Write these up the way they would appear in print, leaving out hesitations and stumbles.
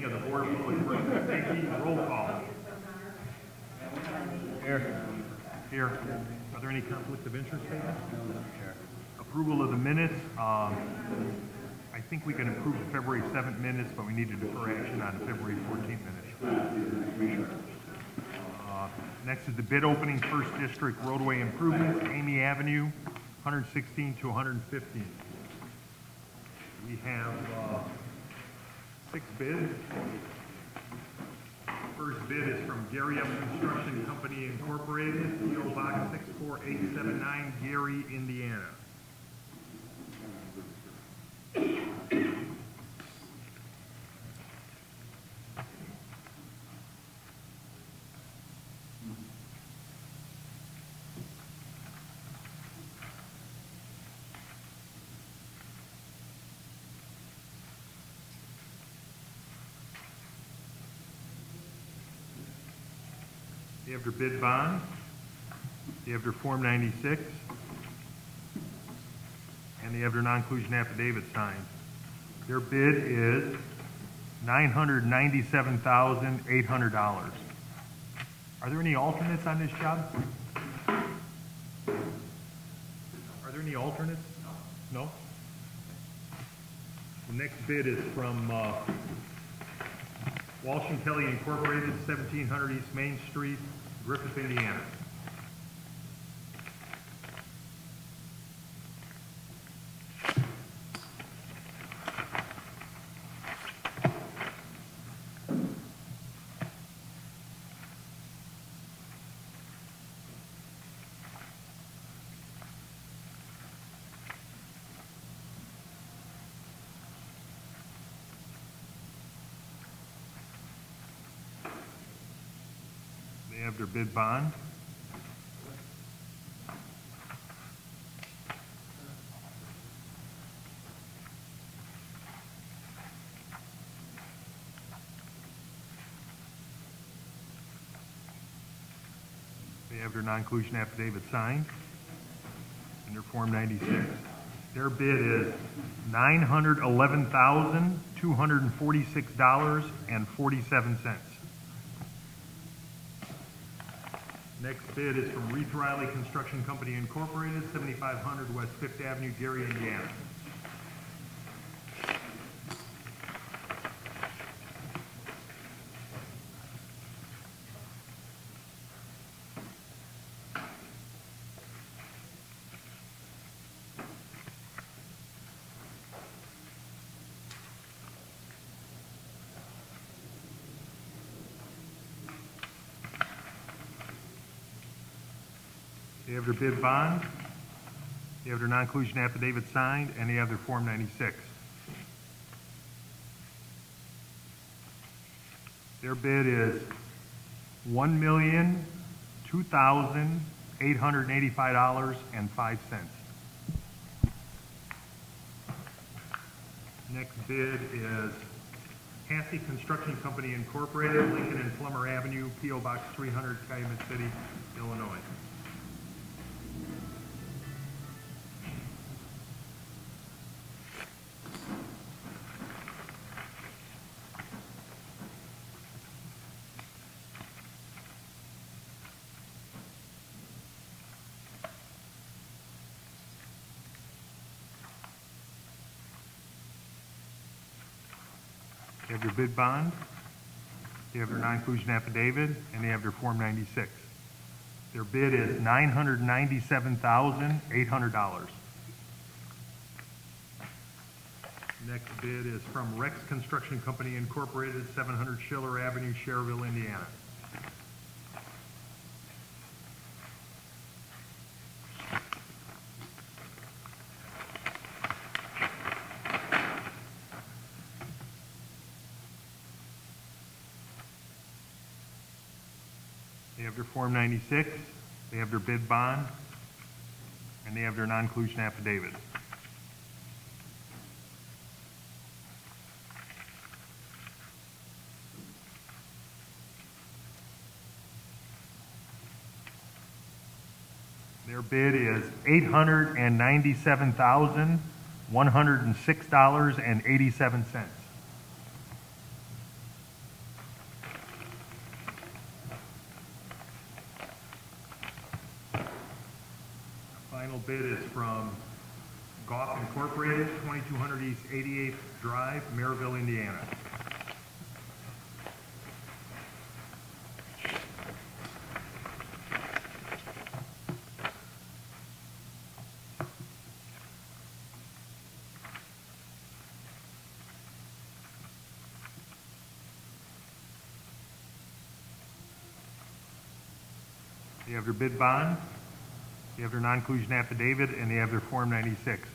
meeting of the Board of Public Works and Safety. Roll call. Here. Here. Are there any conflicts of interest statements? Approval of the minutes. I think we can approve the February 7th minutes, but we need to defer action on the February 14th minutes. Next is the bid opening, First District roadway improvements, Amy Avenue, 116 to 115. We have 6 bids. First bid is from Gary Up Construction Company Incorporated, P.O. Box 64879, Gary, Indiana. They have their bid bond. They have their Form 96. And they have their non-inclusion affidavit signed. Their bid is $997,800. Are there any alternates on this job? Are there any alternates? No? The next bid is from Walsh & Kelly Incorporated, 1700 East Main Street, Griffith, Indiana. They have their bid bond. They have their non-inclusion affidavit signed and their Form 96. Their bid is $911,246.47. Next bid is from Reith Riley Construction Company Incorporated, 7500 West 5th Avenue, Gary, Indiana. They have their bid bond, they have their non-inclusion affidavit signed, and they have their Form 96. Their bid is $1,002,885.05. Next bid is Hassey Construction Company Incorporated, Lincoln and Plummer Avenue, P.O. Box 300, Calumet City, Illinois. They have their bid bond, they have their non-inclusion affidavit, and they have their Form 96. Their bid is $997,800. Next bid is from Rex Construction Company Incorporated, 700 Schiller Avenue, Cherville, Indiana. They have their Form 96, they have their bid bond, and they have their non-inclusion affidavit. Their bid is $897,106.87. bid is from Goff Incorporated, 2200 East 88th Drive, Maryville, Indiana. They have their bid bond, they have their non-inclusion affidavit, and they have their Form 96.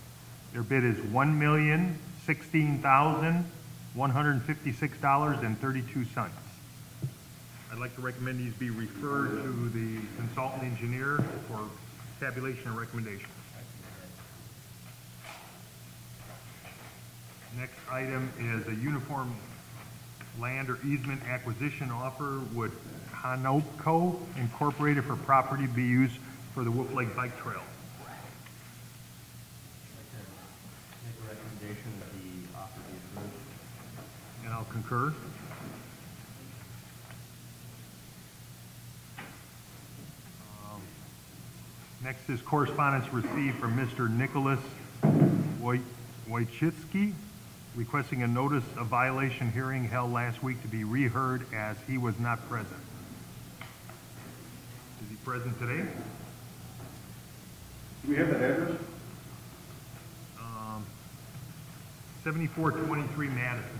Their bid is $1,016,156.32. I'd like to recommend these be referred to the consultant engineer for tabulation and recommendation. Next item is a uniform land or easement acquisition offer with Hanoco Incorporated for property to be used for the Wolf Lake Bike Trail. Make a recommendation that the offer be approved. And I'll concur. Next is correspondence received from Mr. Nicholas Wojcicki, requesting a notice of violation hearing held last week to be reheard as he was not present. Is he present today? Do we have that address? 7423 Madison.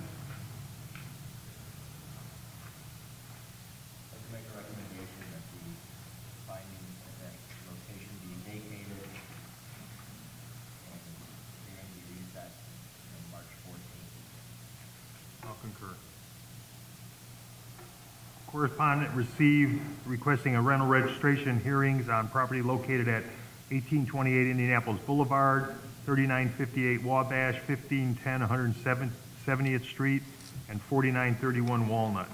I'd like to make a recommendation that the finding of that location be vacated and hearing be reset on March 14th. I'll concur. Correspondent received requesting a rental registration hearings on property located at 1828 Indianapolis Boulevard, 3958 Wabash, 1510 170th Street, and 4931 Walnut.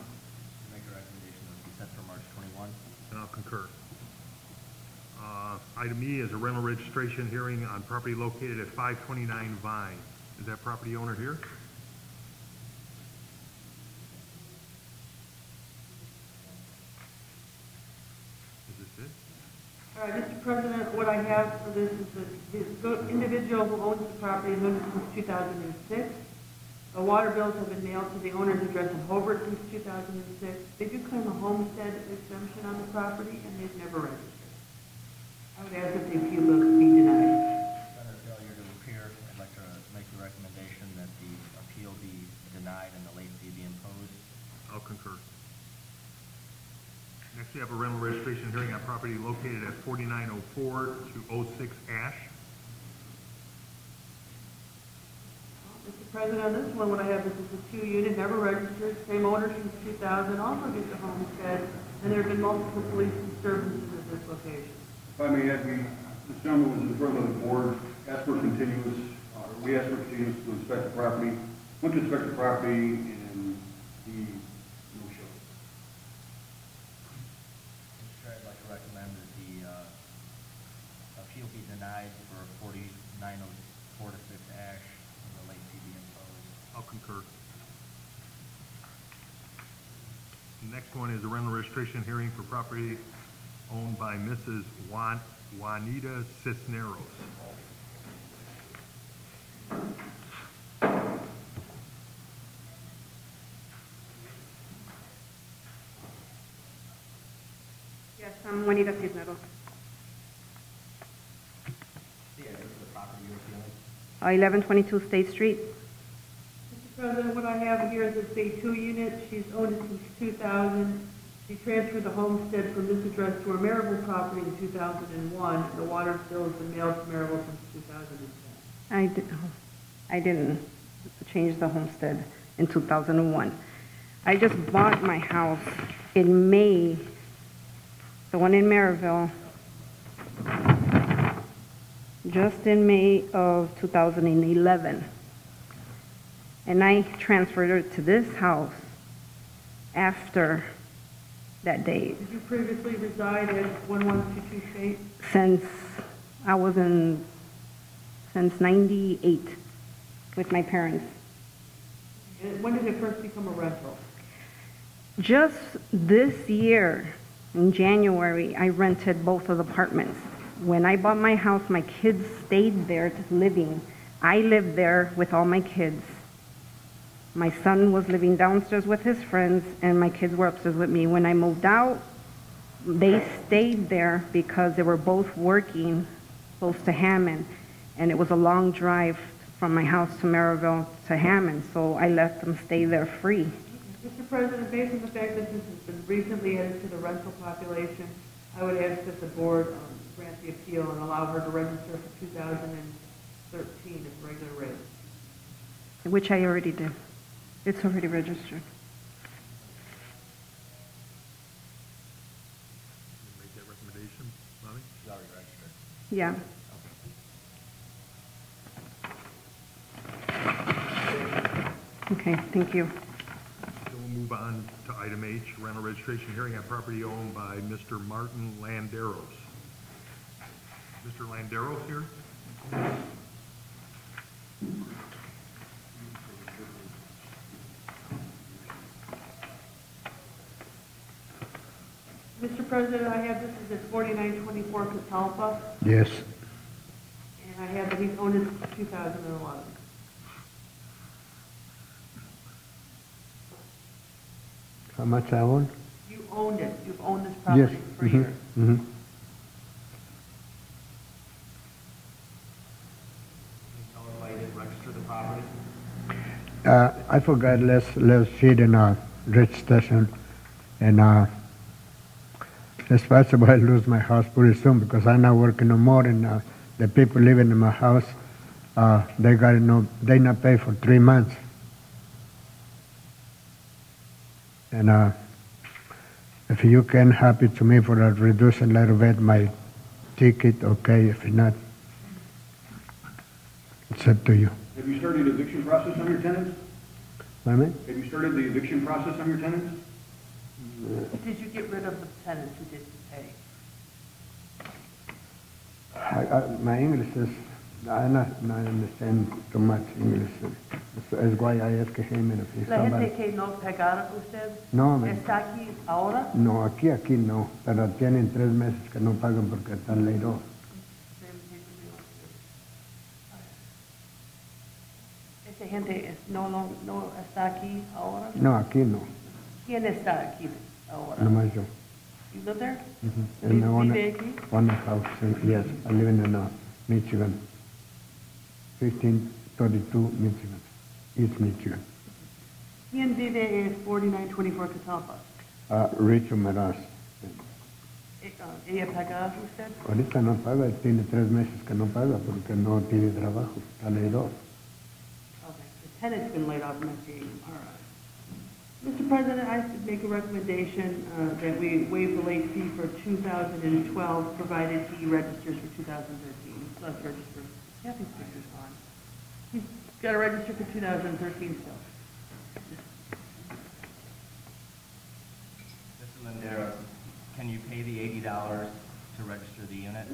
Make a recommendation that be set for March 21. And I'll concur. Item E is a rental registration hearing on property located at 529 Vine. Is that property owner here? Is this it? Mr. President, what I have for this is that the individual who owns the property has owned it since 2006. The water bills have been mailed to the owner's address in Hobart since 2006. They do claim a homestead exemption on the property, and they've never registered. I would ask that the appeal be denied. Under failure to appear, I'd like to make a recommendation that the appeal be denied and the late fee be imposed. I'll concur. Next, we have a rental registration hearing on property located at 4904 to 06 Ash. Mr. President, on this one, what I have is a 2-unit, never registered, same owner since 2000, also gets a homestead, and there have been multiple police disturbances at this location. If I may add, this gentleman was in front of the board, asked for continuous, we asked for continuous to inspect the property, went to inspect the property, and he no-showed. Mr. Chair, I'd like to recommend that the appeal be denied for 4904 to 6 Ash and the late fee be imposed. I'll concur. The next one is a rental registration hearing for property owned by Mrs. Juanita Cisneros. Yes, I'm Juanita Cisneros. The address of the property you're appealing? 1122 State Street. Mr. President, what I have here is it's a 2-unit. She's owned it since 2000. She transferred the homestead from this address to her Maryville property in 2001. The water bill has been mailed to Maryville since 2010. I didn't change the homestead in 2001. I just bought my house in May, the one in Maryville, just in May of 2011. And I transferred it to this house after that date. Did you previously reside at 1122 State? Since I was since 98 with my parents. And when did it first become a rental? Just this year, in January, I rented both of the apartments. When I bought my house, my kids stayed there living. I lived there with all my kids. My son was living downstairs with his friends, and my kids were upstairs with me. When I moved out, they stayed there because they were both working close to Hammond, and it was a long drive from my house to Maryville to Hammond, so I let them stay there free. Mr. President, based on the fact that this has been recently added to the rental population, I would ask that the board grant the appeal and allow her to register for 2013 at regular rate. Which I already did. It's already registered. Make that recommendation, Lonnie? She's already registered. Yeah. Okay, thank you. So we'll move on to item H, rental registration hearing on property owned by Mr. Martin Landeros. Mr. Landeros here? Mr. President, I have this is at 4924 Catalpa, Yes. and I have that he's owned it since 2011. How much I own? You owned it, you've owned this Yes. property for years. Mm-hmm. Can you tell her why you didn't register the property? I forgot let's see it in a registration, and it's possible I lose my house pretty soon because I'm not working no more, and the people living in my house, they not pay for 3 months, and if you can help it to me for a reducing a little bit my ticket, okay. If not, it's up to you. Have you started the eviction process on your tenants? What I mean? Have you started the eviction process on your tenants? Did you get rid of the tenants who didn't pay? My English is, I not understand too much English. That's why I ask him if he's La gente somebody. que no pagara usted No, me- está aquí ahora. no, aquí no, pero tienen 3 meses que no pagan porque están laid off. Esa gente no está aquí ahora. No, aquí no, ¿Quién está aquí ahora? nomás yo. You live there? Mhm. And I own Vive aquí? a house, yes, I live in Michigan, 1532 Michigan, East Michigan. ¿Quién vive en 4924 Catalpa? Richo Meraz. ¿Ella paga usted? Ahorita no paga, tiene 3 meses que no paga porque no tiene trabajo, está laid off. Okay, the tenant's been laid off and not paying him, all right. Mr. President, I should make a recommendation that we waive the late fee for 2012, provided he registers for 2013. He still has to register. Kathy's picture's on. He's got to register for 2013 still. Mr. Landeros, can you pay the $80 to register the unit?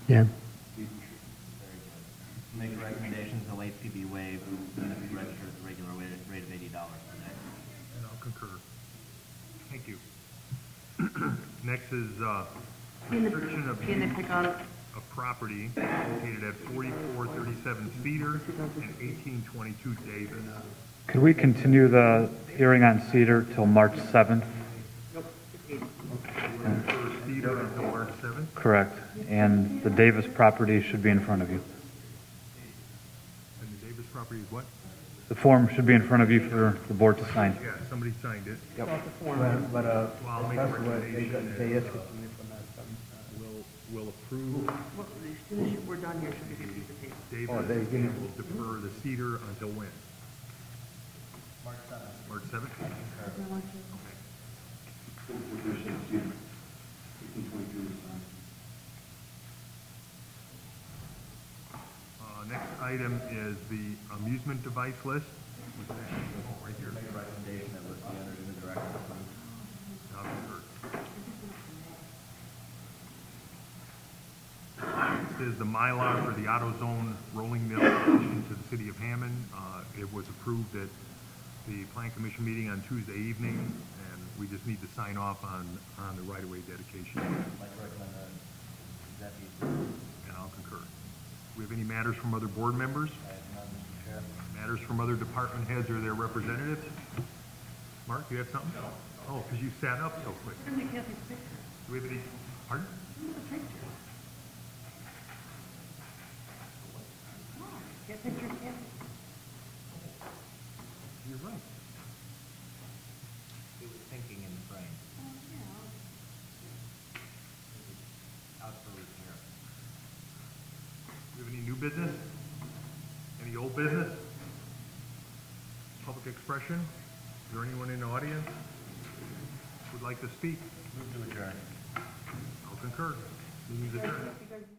Yeah. Very good. Make a recommendation the late fee be waived, and if you register at the regular rate of $80 per day. And I'll concur. Thank you. Next is restriction of ¿Quién le paga? of property located at 4437 Cedar and 1822 Davis. Could we continue the hearing on Cedar till March 7th? For Cedar until March 7th. Correct. And the Davis property should be in front of you. And the Davis property is what? The form should be in front of you for the board to sign. Yeah, somebody signed it. Fill out the form. But Well, I'll make a recommendation that we'll approve Well, as soon as we're done here, should we give you the paper? Davis, they give and we'll defer the Cedar until when? March 7th. March 7th? Next item is the amusement device list. Which is right here. Make a recommendation that list be entered into the record. Now, This is the Mylar for the AutoZone rolling mill addition to the city of Hammond. It was approved at the Plan Commission meeting on Tuesday evening, and we just need to sign off on the right-of-way dedication. I'd like to recommend that executive session. And I'll concur. Do we have any matters from other board members? I have none, Mr. Chair. Matters from other department heads or their representatives? Mark, you have something? No. Oh, because you sat up so quick. Do we have any, pardon? You're right. It was thinking in the frame. Out for repair. Do we have any new business? Any old business? Public expression? Is there anyone in the audience who would like to speak? Move to adjourn. I'll concur. Meeting is adjourned.